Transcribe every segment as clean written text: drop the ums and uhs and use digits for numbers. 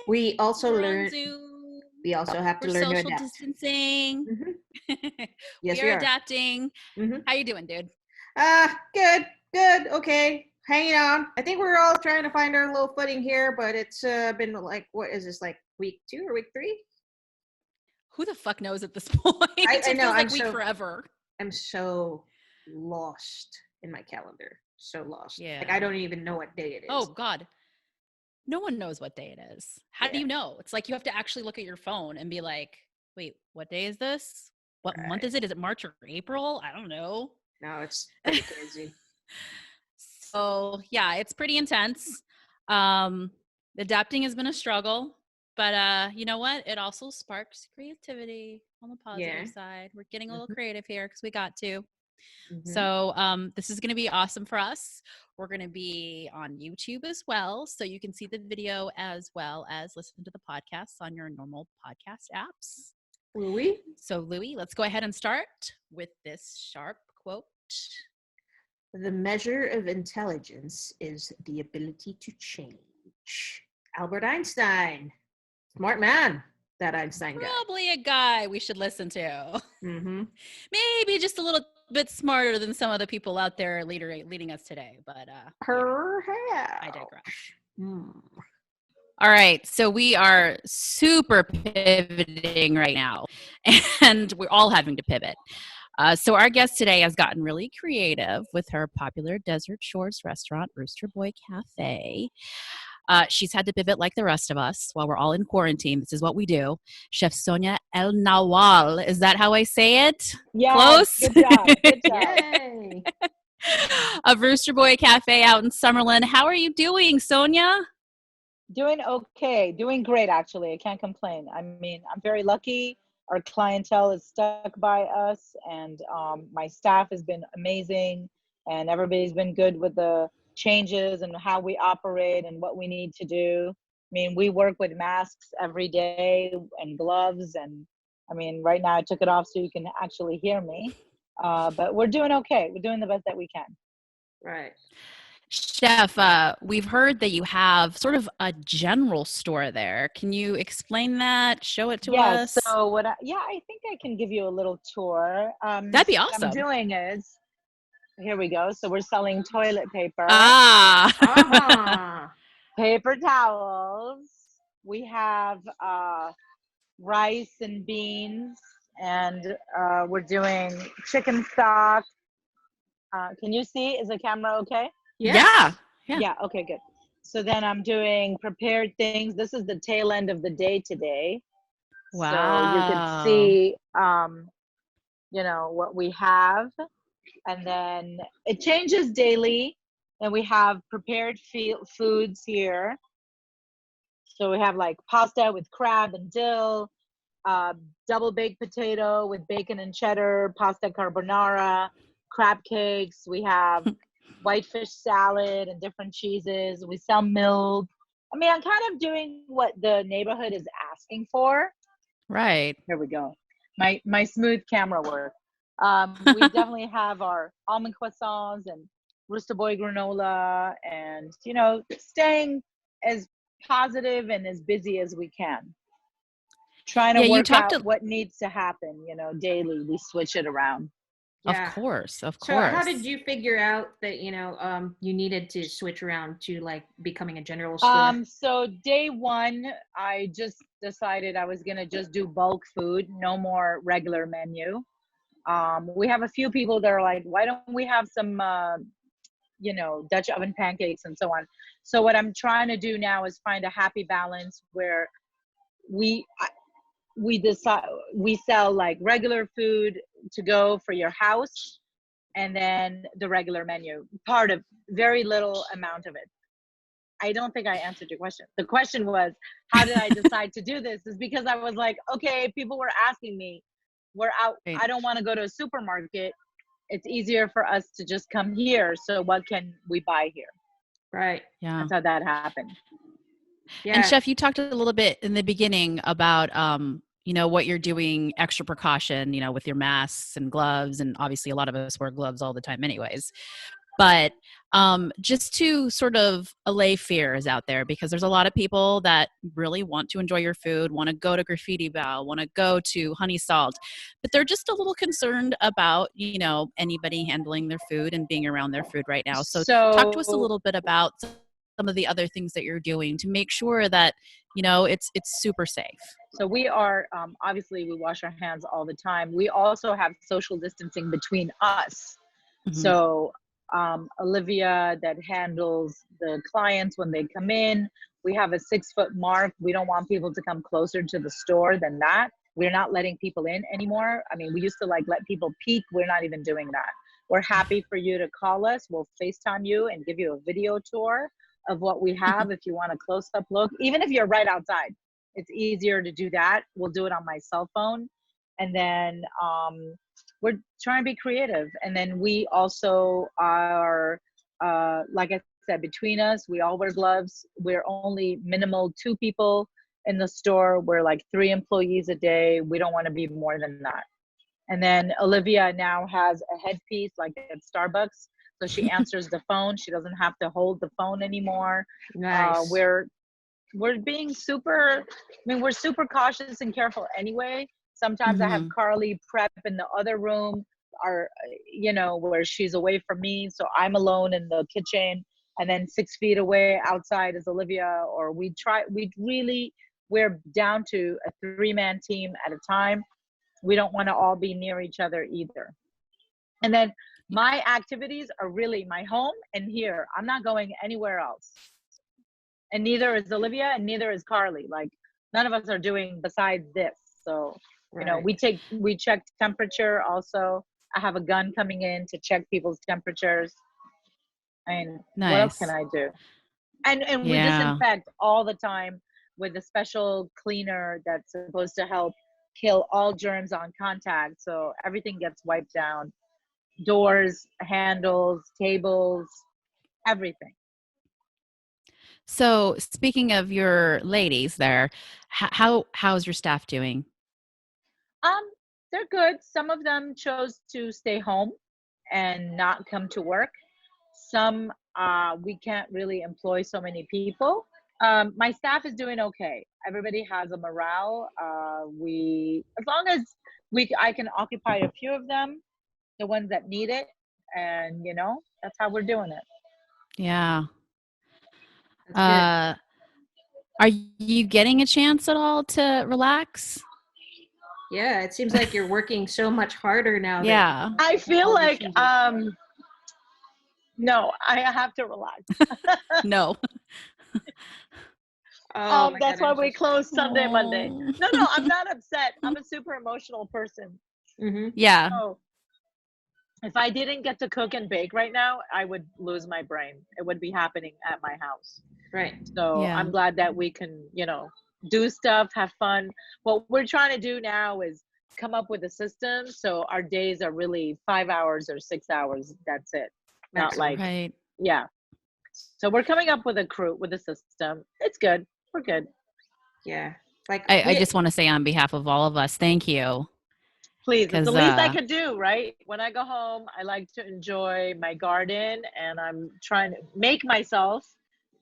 We also learn. Zoom. We also have to We're learn to social adapt. distancing. Yes, we are adapting. Mhm. How you doing, dude? Good. Okay, hanging on. I think we're all trying to find our little footing here, but it's been like, what is this, like week 2 or week 3? Who the fuck knows at this point? I know. Feels like week forever. I'm so lost in my calendar. So lost. Yeah. Like I don't even know what day it is. Oh God. No one knows what day it is. How do you know? It's like you have to actually look at your phone and be like, wait, what day is this? What month is it? Is it March or April? I don't know. No, it's pretty crazy. So yeah, it's pretty intense. Adapting has been a struggle, but you know what? It also sparks creativity on the positive side. We're getting a little creative here because we got to. So this is going to be awesome for us. We're going to be on YouTube as well, so you can see the video as well as listen to the podcasts on your normal podcast apps. Louie? So Louie, let's go ahead and start with this sharp quote. The measure of intelligence is the ability to change. Albert Einstein. Smart man, that Einstein guy. Probably a guy we should listen to. Maybe just a little bit smarter than some of the people out there leading us today, but I digress. All right, so we are super pivoting right now, and we're all having to pivot. So our guest today has gotten really creative with her popular Desert Shores restaurant, Rooster Boy Cafe. She's had to pivot like the rest of us while we're all in quarantine. This is what we do. Chef Sonia El Nawal. Is that how I say it? Yeah. Close? Good job. Good job. Yay. Of Rooster Boy Cafe out in Summerlin. How are you doing, Sonia? Doing okay. Doing great, actually. I can't complain. I mean, I'm very lucky. Our clientele is stuck by us, and my staff has been amazing, and everybody's been good with the changes and how we operate and what we need to do. I mean, we work with masks every day and gloves, and I mean, right now I took it off so you can actually hear me, but we're doing okay. We're doing the best that we can. Right. Chef, we've heard that you have sort of a general store there. Can you explain that? Show it to us? So I think I can give you a little tour. That'd be awesome. What I'm doing is, here we go. So we're selling toilet paper. Paper towels. We have rice and beans, and we're doing chicken stock. Can you see? Is the camera okay? Yeah. Okay, good. So then I'm doing prepared things. This is the tail end of the day today. Wow. So you can see, what we have. And then it changes daily. And we have prepared foods here. So we have like pasta with crab and dill, double baked potato with bacon and cheddar, pasta carbonara, crab cakes. We have whitefish salad and different cheeses. We sell milk. I mean, I'm kind of doing what the neighborhood is asking for. Right. Here we go. My smooth camera work. We definitely have our almond croissants and Rooster Boy granola, and staying as positive and as busy as we can. Trying to work out what needs to happen. Daily we switch it around. Yeah. Of course. So how did you figure out that you needed to switch around to like becoming a general store? So day one, I just decided I was gonna just do bulk food, no more regular menu. We have a few people that are like, why don't we have some Dutch oven pancakes and so on. So what I'm trying to do now is find a happy balance where we decide, we sell like regular food to go for your house, and then the regular menu, part of very little amount of it. I don't think I answered your question. The question was, how did I decide to do this? Is because I was like, okay, people were asking me, we're out, Right. I don't want to go to a supermarket. It's easier for us to just come here. So what can we buy here? Right. Yeah. That's how that happened. Yeah. And Chef, you talked a little bit in the beginning about, what you're doing, extra precaution, with your masks and gloves. And obviously a lot of us wear gloves all the time anyways. But just to sort of allay fears out there, because there's a lot of people that really want to enjoy your food, want to go to Graffiti Bow, want to go to Honey Salt, but they're just a little concerned about, anybody handling their food and being around their food right now. So talk to us a little bit about some of the other things that you're doing to make sure that, it's super safe. So we are, obviously we wash our hands all the time. We also have social distancing between us. Mm-hmm. So Olivia that handles the clients when they come in, we have a 6-foot mark. We don't want people to come closer to the store than that. We're not letting people in anymore. I mean, we used to let people peek. We're not even doing that. We're happy for you to call us. We'll FaceTime you and give you a video tour of what we have if you want a close-up look. Even if you're right outside, it's easier to do that. We'll do it on my cell phone. And then we're trying to be creative. And then we also are, like I said, between us, we all wear gloves. We're only minimal 2 people in the store. We're like 3 employees a day. We don't want to be more than that. And then Olivia now has a headpiece like at Starbucks. So she answers the phone. She doesn't have to hold the phone anymore. Nice. We're being super, we're super cautious and careful anyway. Sometimes I have Carly prep in the other room, where she's away from me. So I'm alone in the kitchen, and then 6 feet away outside is Olivia. Or we're down to a 3-man team at a time. We don't want to all be near each other either. And then my activities are really my home and here. I'm not going anywhere else. And neither is Olivia and neither is Carly. Like, none of us are doing besides this. So, we check temperature also. I have a gun coming in to check people's temperatures. I mean, nice. What else can I do? And we disinfect all the time with a special cleaner that's supposed to help kill all germs on contact. So everything gets wiped down. Doors, handles, tables, everything. So speaking of your ladies there, how's your staff doing? They're good. Some of them chose to stay home and not come to work. Some we can't really employ so many people. My staff is doing okay. Everybody has a morale. As long as I can occupy a few of them, the ones that need it, and that's how we're doing it. Yeah. Are you getting a chance at all to relax? Yeah, it seems like you're working so much harder now. Yeah. I feel like no, I have to relax. No. That's why we close Sunday, Monday. No, I'm not upset. I'm a super emotional person. Mm-hmm. Yeah. So if I didn't get to cook and bake right now, I would lose my brain. It would be happening at my house. Right. So I'm glad that we can, do stuff, have fun. What we're trying to do now is come up with a system. So our days are really 5 hours or 6 hours. That's it. Not Excellent. like, yeah. So we're coming up with a system. It's good. We're good. Yeah. Like I just want to say on behalf of all of us, thank you. Please, it's the least I could do, right? When I go home, I like to enjoy my garden, and I'm trying to make myself,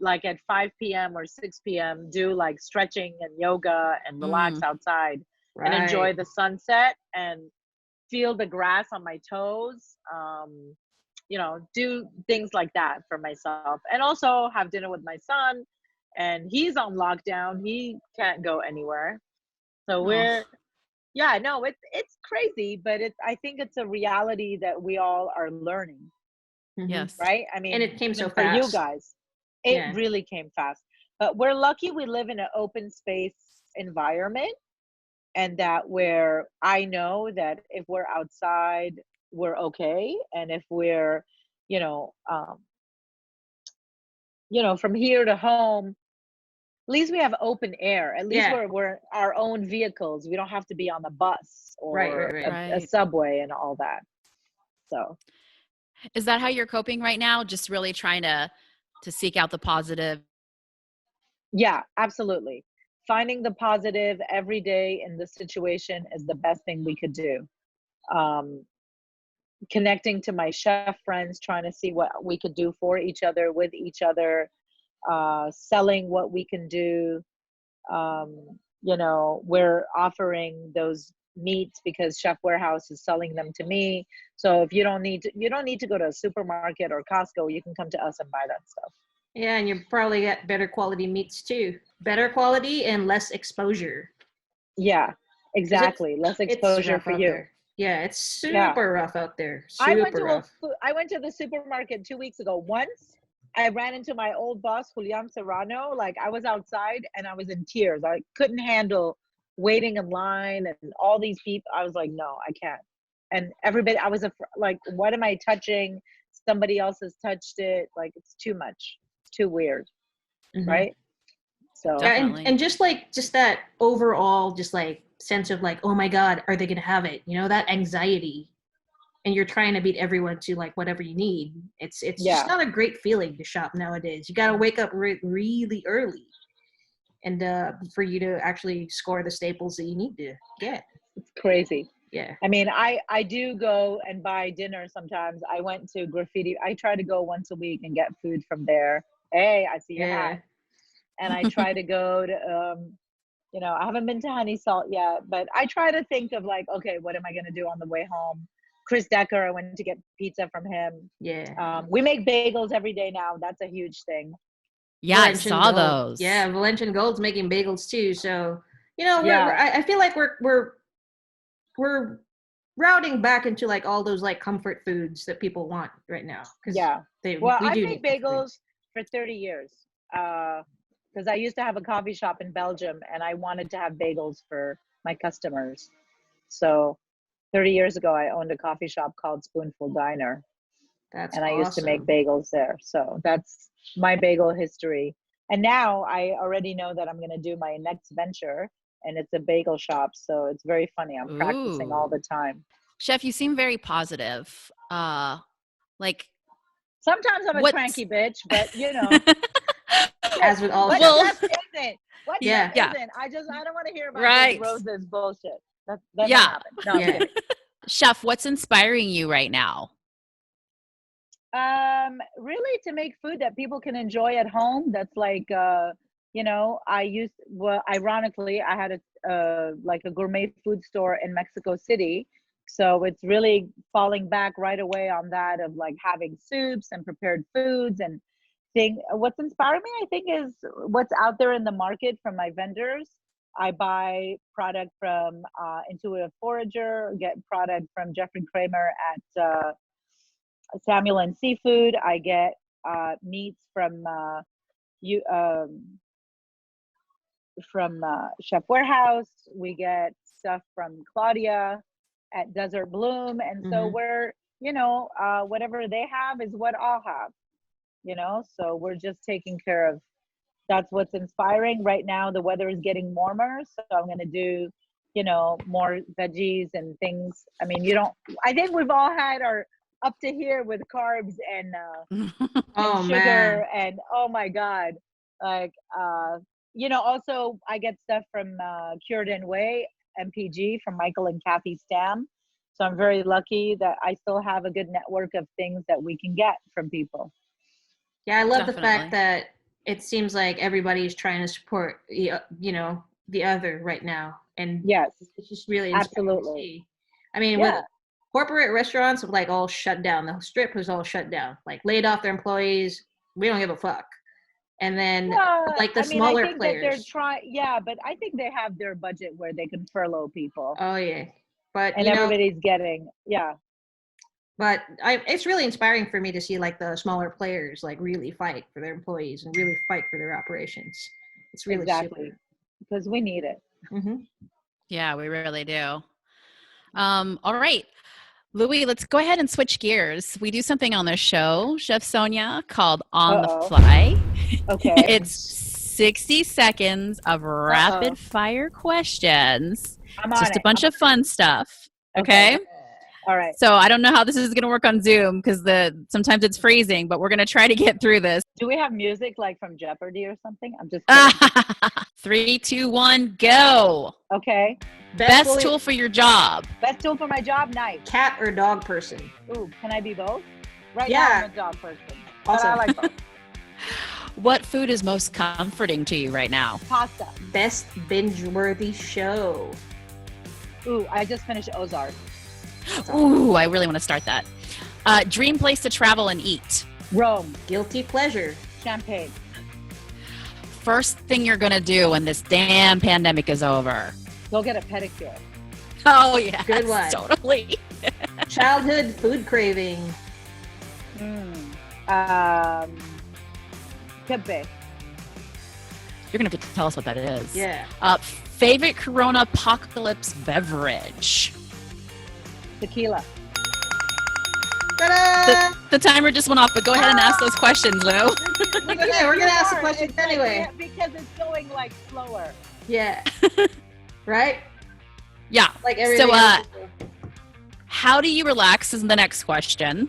like at 5 p.m. or 6 p.m., do like stretching and yoga and relax outside and enjoy the sunset and feel the grass on my toes. Do things like that for myself, and also have dinner with my son. And he's on lockdown; he can't go anywhere. So it's crazy, but I think it's a reality that we all are learning. Yes. Right. I mean, and it came so for fast you guys. It really came fast. But we're lucky we live in an open space environment, and that where I know that if we're outside, we're okay. And if we're, you know, um, from here to home, at least we have open air. At least Yeah. we're our own vehicles. We don't have to be on the bus or Right. a subway and all that. So is that how you're coping right now? Just really trying to seek out the positive? yeah, absolutely. Finding the positive every day in the situation is the best thing we could do. Um, Connecting to my chef friends, trying to see what we could do for each other, with each other, selling what we can do. We're offering those meats because Chef Warehouse is selling them to me. So if you don't need to go to a supermarket or Costco, you can come to us and buy that stuff. Yeah, and you probably get better quality meats too. Better quality and less exposure. Yeah, exactly. Less exposure for you. There. Yeah, it's super rough out there. I went to the supermarket 2 weeks ago. Once I ran into my old boss, Julian Serrano. Like, I was outside and I was in tears. I couldn't handle waiting in line and all these people. I was like, no, I can't. And everybody, I was like, what am I touching? Somebody else has touched it. Like, it's too much. It's too weird. Mm-hmm. Right? So yeah, and just that overall just like sense of like, oh my God, are they gonna have it? You know, that anxiety. And you're trying to beat everyone to like whatever you need. It's just not a great feeling to shop nowadays. You got to wake up really early, and for you to actually score the staples that you need to get. It's crazy. Yeah. I mean, I do go and buy dinner sometimes. I went to Graffiti. I try to go once a week and get food from there. Hey, I see your hat. And I try to go to, I haven't been to Honey Salt yet, but I try to think of like, okay, what am I going to do on the way home? Chris Decker, I went to get pizza from him. Yeah. We make bagels every day now. That's a huge thing. Yeah, I saw those. Yeah, Valencian Gold's making bagels too. So, I feel like we're routing back into like all those like comfort foods that people want right now. I made bagels for 30 years. Because I used to have a coffee shop in Belgium and I wanted to have bagels for my customers. So 30 years ago, I owned a coffee shop called Spoonful Diner. I used to make bagels there. So that's my bagel history. And now I already know that I'm going to do my next venture, and it's a bagel shop. So it's very funny. I'm practicing all the time. Chef, you seem very positive. Like, sometimes I'm a cranky bitch, but as with all chefs. Isn't. Isn't? I don't want to hear about this roses bullshit. That yeah. No, I'm kidding. Chef, what's inspiring you right now? Really to make food that people can enjoy at home. That's like, ironically, I had a gourmet food store in Mexico City. So it's really falling back right away on that of like having soups and prepared foods and what's inspiring me, I think, is what's out there in the market from my vendors. I buy product from Intuitive Forager, get product from Jeffrey Kramer at Samuel and Seafood. I get meats from Chef Warehouse. We get stuff from Claudia at Desert Bloom. And so we're, whatever they have is what I'll have, so we're just taking care of. That's what's inspiring right now. The weather is getting warmer, so I'm going to do, more veggies and things. I mean, I think we've all had our up to here with carbs and sugar, man. And oh my God, like, also I get stuff from Cured in Whey, MPG, from Michael and Kathy Stam. So I'm very lucky that I still have a good network of things that we can get from people. Yeah, I love the fact that it seems like everybody's trying to support, the other right now. And yes, it's just really absolutely. I mean, with corporate restaurants like all shut down. The Strip was all shut down, like laid off their employees. We don't give a fuck. And then smaller I think players. That they're trying, but I think they have their budget where they can furlough people. Oh yeah, but everybody's getting But it's really inspiring for me to see like the smaller players like really fight for their employees and really fight for their operations. It's really exactly super. because we need it. Mm-hmm. Yeah, we really do. All right, Louis, let's go ahead and switch gears. We do something on the show, Chef Sonia, called On the Fly. Okay. It's 60 seconds of rapid fire questions. Just a bunch of fun stuff. Okay? All right. So I don't know how this is going to work on Zoom because sometimes it's freezing, but we're going to try to get through this. Do we have music like from Jeopardy or something? I'm just kidding. 3, 2, 1, go. Okay. Best tool for your job. Best tool for my job, knife. Cat or dog person? Ooh, can I be both? Right now I'm a dog person. Awesome. But I like both. What food is most comforting to you right now? Pasta. Best binge-worthy show? Ooh, I just finished Ozark. Ooh, I really want to start that. Dream place to travel and eat? Rome. Guilty pleasure? Champagne. First thing you're going to do when this damn pandemic is over? Go get a pedicure. Oh, yeah. Good one. Totally. Childhood food craving? Kepe. You're going to have to tell us what that is. Yeah. Favorite Corona apocalypse beverage? Tequila. The timer just went off, but go ahead and ask those questions, Lou. We're going to ask the questions anyway. Because it's going like slower. Yeah. Right? Yeah. Like everything else. How do you relax is the next question.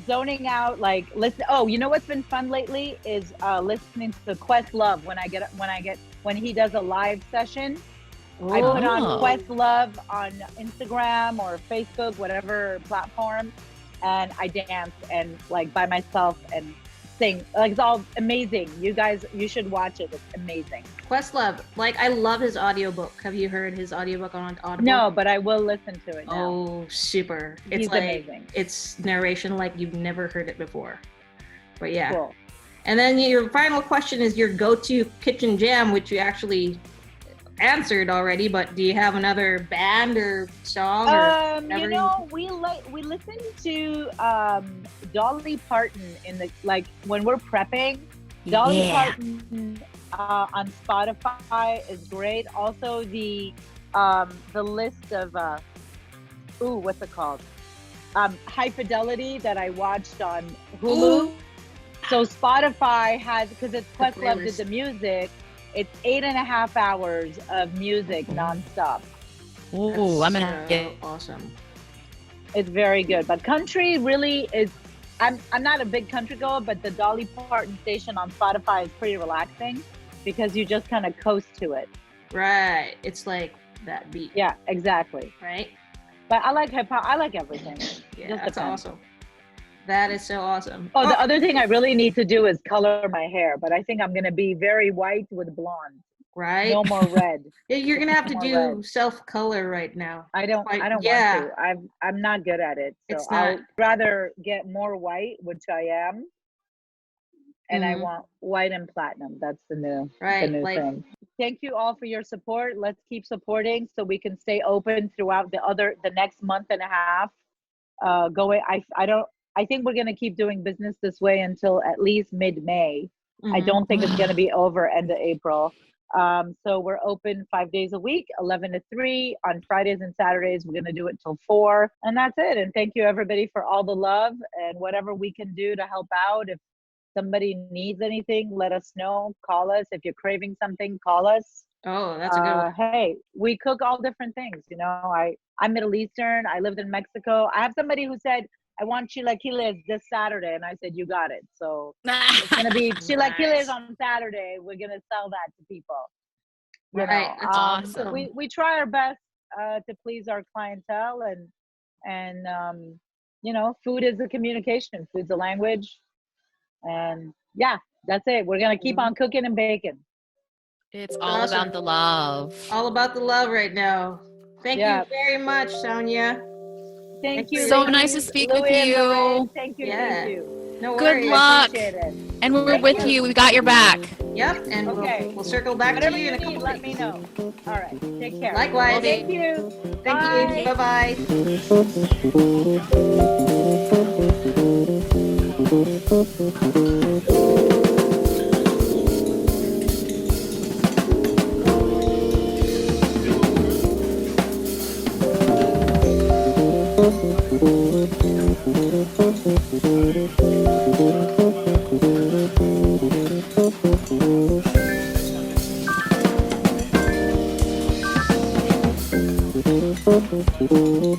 Zoning out, like listen. Oh, you know what's been fun lately is listening to Questlove when he does a live session. Oh. I put on Questlove on Instagram or Facebook, whatever platform, and I dance and like by myself and sing. Like it's all amazing. You guys, you should watch it. It's amazing. Questlove, like I love his audiobook. Have you heard his audiobook on Audible? No, but I will listen to it now. Oh, super. It's He's like amazing. It's narration like you've never heard it before. But yeah. Cool. And then your final question is your go-to kitchen jam, which you actually answered already, but do you have another band or song or you know, we listen to Dolly Parton in the like when we're prepping. Dolly Parton on Spotify is great. Also the list of what's it called? High Fidelity that I watched on Hulu. Ooh. So Spotify has, because it's Questlove did the music, it's 8.5 hours of music nonstop. Ooh, I'm gonna get awesome. It's very good, but country really is. I'm not a big country goer, but the Dolly Parton station on Spotify is pretty relaxing because you just kind of coast to it. Right, it's like that beat. Yeah, exactly. Right. But I like hip hop. I like everything. Yeah, that's awesome. That is so awesome. Oh, the other thing I really need to do is color my hair, but I think I'm going to be very white with blonde. Right. No more red. Yeah, you're going to have to do self-color right now. I don't want to. I'm not good at it. So I'd rather get more white, which I am. And I want white and platinum. That's the new thing. Thank you all for your support. Let's keep supporting so we can stay open throughout the next month and a half. I think we're going to keep doing business this way until at least mid-May. I don't think it's going to be over end of April. So we're open 5 days a week, 11 to 3. On Fridays and Saturdays, we're going to do it till 4. And that's it. And thank you, everybody, for all the love and whatever we can do to help out. If somebody needs anything, let us know. Call us. If you're craving something, call us. Oh, that's a good one. Hey, we cook all different things. You know, I'm Middle Eastern. I lived in Mexico. I have somebody who said, I want chilaquiles this Saturday. And I said, you got it. So it's going to be chilaquiles on Saturday. We're going to sell that to people. Right. That's awesome. We try our best to please our clientele. And you know, food is a communication. Food's a language. And yeah, that's it. We're going to keep on cooking and baking. It's all about the love. All about the love right now. Thank you very much, Sonia. Thank you. So nice to speak with you. Thank you. Thank you. No worries. Good luck. And we're with you. We got your back. Yep, and we'll circle back Whatever to you in a need, couple let weeks. me know. All right, take care. Likewise. Thank you. Thank you. Bye-bye. Thank you.